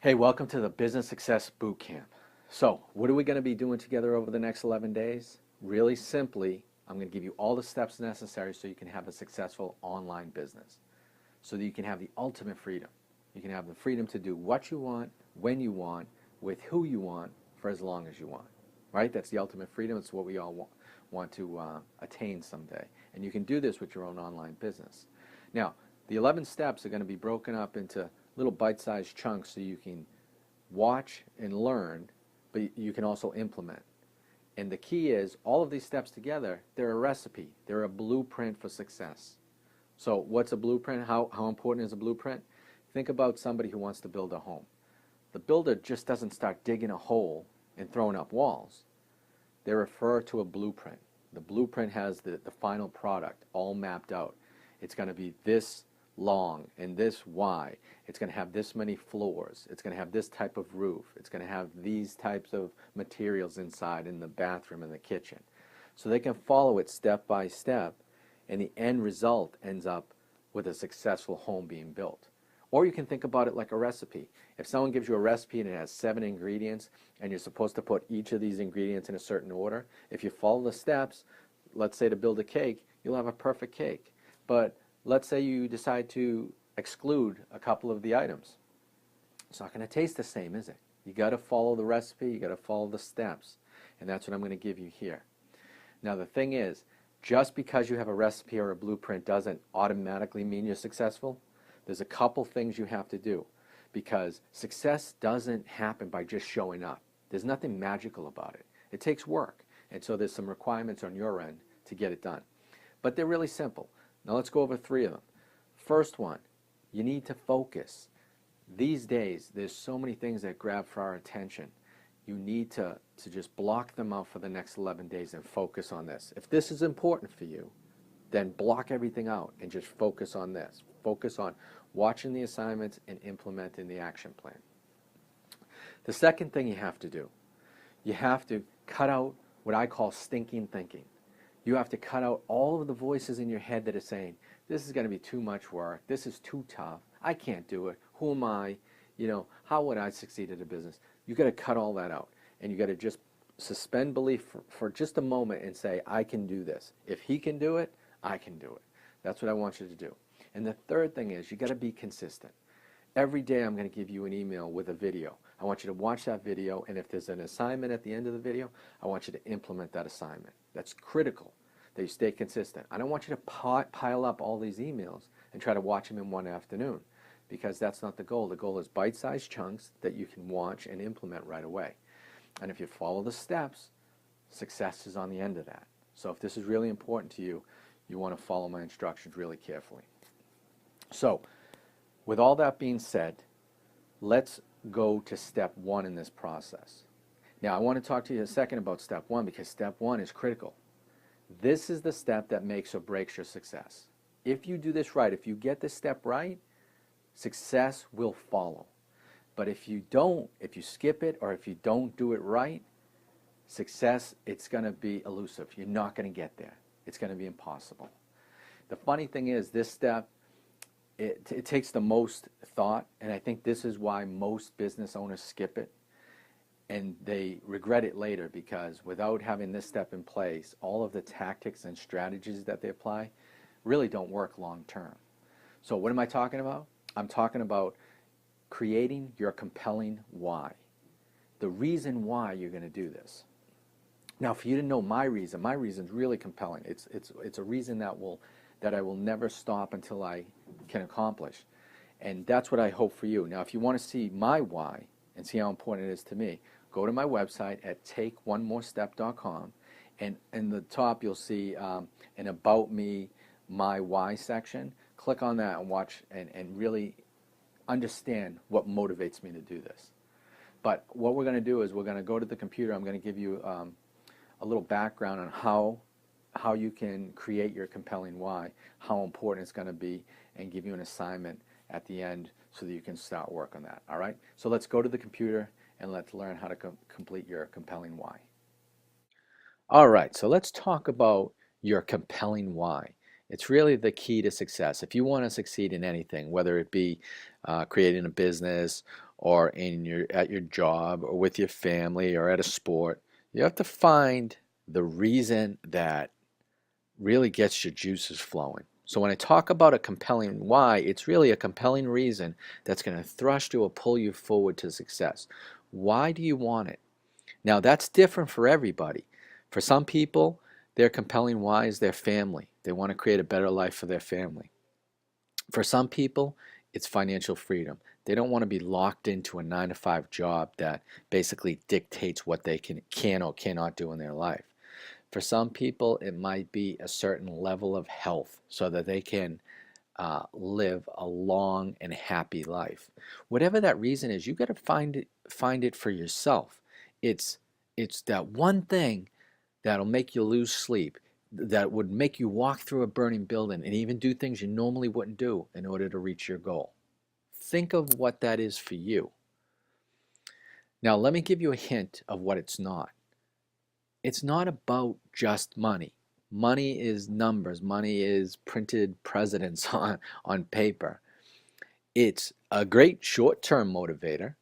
Hey, welcome to the Business Success Bootcamp. So, what are we going to be doing together over the next 11 days? Really simply, I'm going to give you all the steps necessary so you can have a successful online business, so that you can have the ultimate freedom. You can have the freedom to do what you want, when you want, with who you want, for as long as you want. Right? That's the ultimate freedom. It's what we all want to attain someday. And you can do this with your own online business. Now, the 11 steps are going to be broken up into little bite-sized chunks so you can watch and learn, but you can also implement. And the key is all of these steps together, they're a recipe. They're a blueprint for success. So what's a blueprint? How important is a blueprint? Think about somebody who wants to build a home. The builder just doesn't start digging a hole and throwing up walls. They refer to a blueprint. The blueprint has the final product all mapped out. It's going to be this long and this wide. It's going to have this many floors. It's going to have this type of roof. It's going to have these types of materials inside in the bathroom and the kitchen. So they can follow it step by step, and the end result ends up with a successful home being built. Or you can think about it like a recipe. If someone gives you a recipe and it has 7 ingredients and you're supposed to put each of these ingredients in a certain order, if you follow the steps, let's say to build a cake, you'll have a perfect cake. But let's say you decide to exclude a couple of the items. It's not going to taste the same, is it? You got to follow the recipe, you got to follow the steps. And that's what I'm going to give you here. Now the thing is, just because you have a recipe or a blueprint doesn't automatically mean you're successful. There's a couple things you have to do, because success doesn't happen by just showing up. There's nothing magical about it. It takes work, and so there's some requirements on your end to get it done. But they're really simple. Now let's go over 3 of them. First one, you need to focus. These days, there's so many things that grab for our attention. You need to just block them out for the next 11 days and focus on this. If this is important for you, then block everything out and just focus on this. Focus on watching the assignments and implementing the action plan. The second thing you have to do, you have to cut out what I call stinking thinking. You have to cut out all of the voices in your head that are saying, this is going to be too much work, this is too tough, I can't do it, who am I, how would I succeed at a business? You've got to cut all that out, and you got to just suspend belief for just a moment and say, I can do this. If he can do it, I can do it. That's what I want you to do. And the third thing is, you got to be consistent. Every day I'm going to give you an email with a video. I want you to watch that video, and if there's an assignment at the end of the video, I want you to implement that assignment. That's critical, that you stay consistent. I don't want you to pile up all these emails and try to watch them in one afternoon, because that's not the goal. The goal is bite-sized chunks that you can watch and implement right away. And if you follow the steps, success is on the end of that. So if this is really important to you, you want to follow my instructions really carefully. So, with all that being said, let's go to step 1 in this process. Now, I want to talk to you a second about step 1, because step 1 is critical. This is the step that makes or breaks your success. If you do this right, if you get this step right, success will follow. But if you don't, if you skip it, or if you don't do it right, success, it's going to be elusive. You're not going to get there. It's going to be impossible. The funny thing is, this step, it takes the most thought, and I think this is why most business owners skip it, and they regret it later, because without having this step in place, all of the tactics and strategies that they apply really don't work long term. So what am I talking about? I'm talking about creating your compelling why. The reason why you're going to do this. Now, for you to know my reason is really compelling. It's a reason that I will never stop until I can accomplish. And that's what I hope for you. Now, if you want to see my why and see how important it is to me, go to my website at takeonemorestep.com, and in the top you'll see an About Me, My Why section. Click on that and watch and really understand what motivates me to do this. But what we're going to do is we're going to go to the computer. I'm going to give you a little background on how you can create your compelling why, how important it's going to be, and give you an assignment at the end so that you can start work on that. All right? So let's go to the computer and let's learn how to complete your compelling why. All right, so let's talk about your compelling why. It's really the key to success. If you want to succeed in anything, whether it be creating a business or at your job or with your family or at a sport, you have to find the reason that really gets your juices flowing. So when I talk about a compelling why, it's really a compelling reason that's going to thrust you or pull you forward to success. Why do you want it? Now that's different for everybody. For some people, their compelling why is their family. They want to create a better life for their family. For some people, it's financial freedom. They don't want to be locked into a 9 to 5 job that basically dictates what they can or cannot do in their life. For some people, it might be a certain level of health so that they can live a long and happy life. Whatever that reason is, you got to find it for yourself. It's that one thing that'll make you lose sleep, that would make you walk through a burning building and even do things you normally wouldn't do in order to reach your goal. Think of what that is for you. Now, let me give you a hint of what it's not. It's not about just money. Money is numbers. Money is printed presidents on paper. It's a great short-term motivator,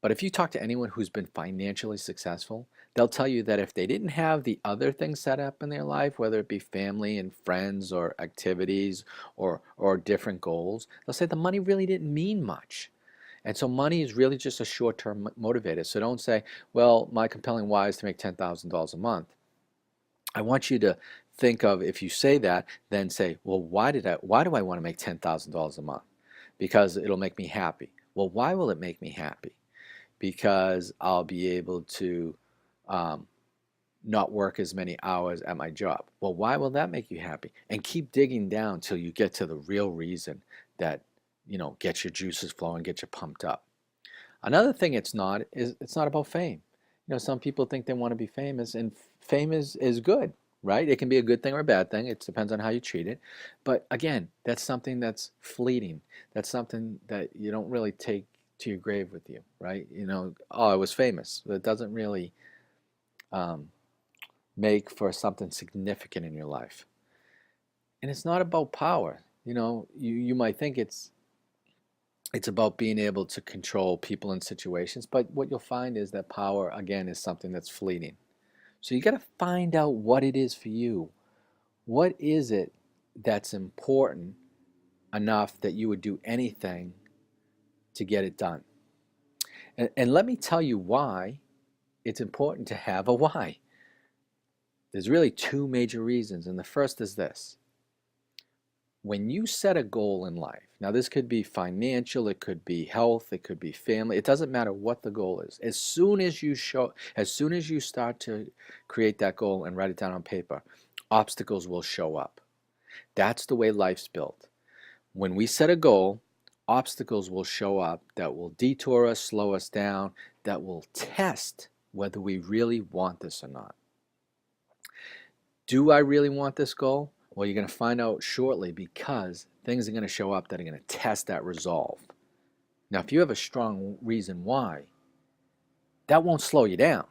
but if you talk to anyone who's been financially successful, they'll tell you that if they didn't have the other things set up in their life, whether it be family and friends or activities or different goals, they'll say the money really didn't mean much. And so money is really just a short-term motivator. So don't say, well, my compelling why is to make $10,000 a month. I want you to think of, if you say that, then say, well, why do I want to make $10,000 a month? Because it'll make me happy. Well, why will it make me happy? Because I'll be able to not work as many hours at my job. Well, why will that make you happy? And keep digging down till you get to the real reason that, gets your juices flowing, get you pumped up. Another thing it's not about fame. Some people think they want to be famous, and fame is good, right? It can be a good thing or a bad thing. It depends on how you treat it. But again, that's something that's fleeting. That's something that you don't really take to your grave with you, right? Oh, I was famous. That doesn't really make for something significant in your life. And it's not about power. You might think it's about being able to control people and situations, but what you'll find is that power, again, is something that's fleeting. So you got to find out what it is for you. What is it that's important enough that you would do anything to get it done? And let me tell you why it's important to have a why. There's really two major reasons, and the first is this. When you set a goal in life, now this could be financial, it could be health, it could be family, it doesn't matter what the goal is. As soon as you start to create that goal and write it down on paper, obstacles will show up. That's the way life's built. When we set a goal, obstacles will show up that will detour us, slow us down, that will test whether we really want this or not. Do I really want this goal? Well, you're going to find out shortly, because things are going to show up that are going to test that resolve. Now, if you have a strong reason why, that won't slow you down.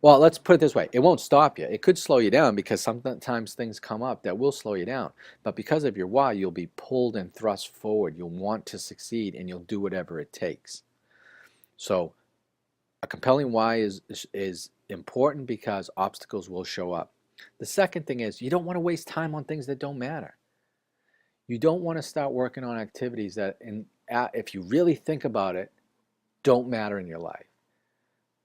Well, let's put it this way. It won't stop you. It could slow you down because sometimes things come up that will slow you down. But because of your why, you'll be pulled and thrust forward. You'll want to succeed, and you'll do whatever it takes. So a compelling why is important because obstacles will show up. The second thing is, you don't want to waste time on things that don't matter. You don't want to start working on activities that, if you really think about it, don't matter in your life.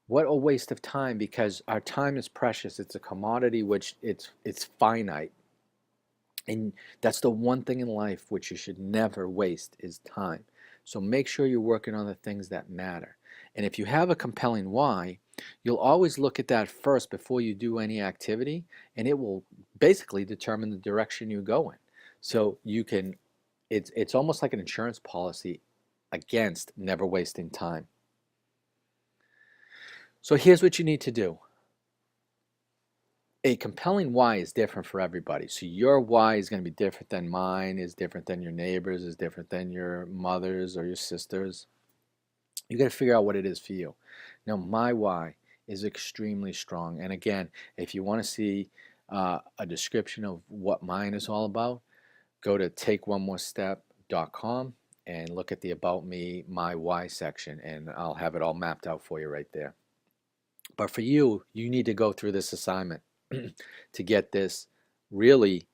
What a waste of time, because our time is precious. It's a commodity which it's finite. And that's the one thing in life which you should never waste, is time. So make sure you're working on the things that matter. And if you have a compelling why, you'll always look at that first before you do any activity, and it will basically determine the direction you go in. So you can, it's almost like an insurance policy against never wasting time. So here's what you need to do. A compelling why is different for everybody. So your why is going to be different than mine, is different than your neighbor's, is different than your mother's or your sister's. You got to figure out what it is for you. Now, my why is extremely strong. And again, if you want to see a description of what mine is all about, go to takeonemorestep.com and look at the About Me, My Why section, and I'll have it all mapped out for you right there. But for you, you need to go through this assignment to get this really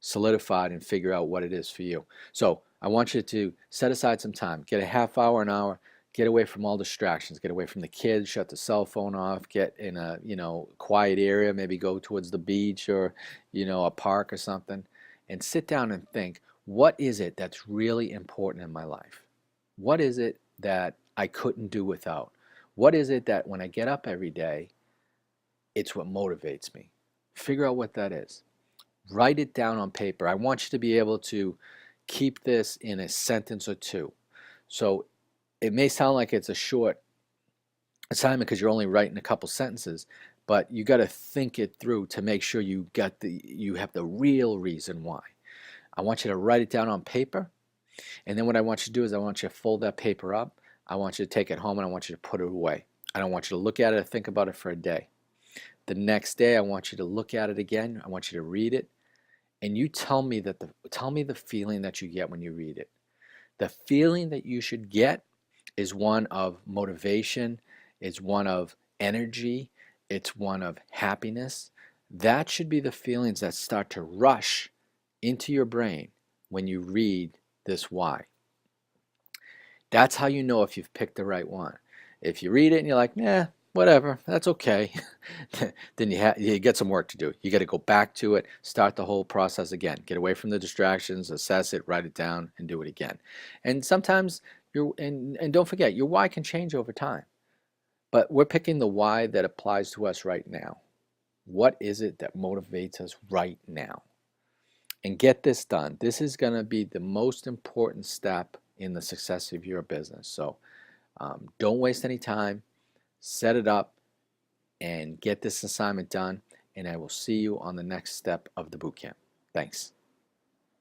solidified and figure out what it is for you. So I want you to set aside some time, get a half hour, an hour, get away from all distractions, get away from the kids, shut the cell phone off, get in a, quiet area, maybe go towards the beach or, a park or something, and sit down and think, what is it that's really important in my life? What is it that I couldn't do without? What is it that when I get up every day, it's what motivates me? Figure out what that is. Write it down on paper. I want you to be able to keep this in a sentence or two. So it may sound like it's a short assignment because you're only writing a couple sentences, but you got to think it through to make sure you have the real reason why. I want you to write it down on paper, and then what I want you to do is I want you to fold that paper up. I want you to take it home and I want you to put it away. I don't want you to look at it or think about it for a day. The next day I want you to look at it again. I want you to read it, and you tell me the feeling that you get when you read it. The feeling that you should get is one of motivation, it's one of energy, it's one of happiness. That should be the feelings that start to rush into your brain when you read this why. That's how you know if you've picked the right one. If you read it and you're like, nah, whatever, that's okay, then you get some work to do. You got to go back to it, start the whole process again. Get away from the distractions, assess it, write it down, and do it again. And sometimes and don't forget, your why can change over time. But we're picking the why that applies to us right now. What is it that motivates us right now? And get this done. This is going to be the most important step in the success of your business. So don't waste any time. Set it up and get this assignment done. And I will see you on the next step of the bootcamp. Thanks.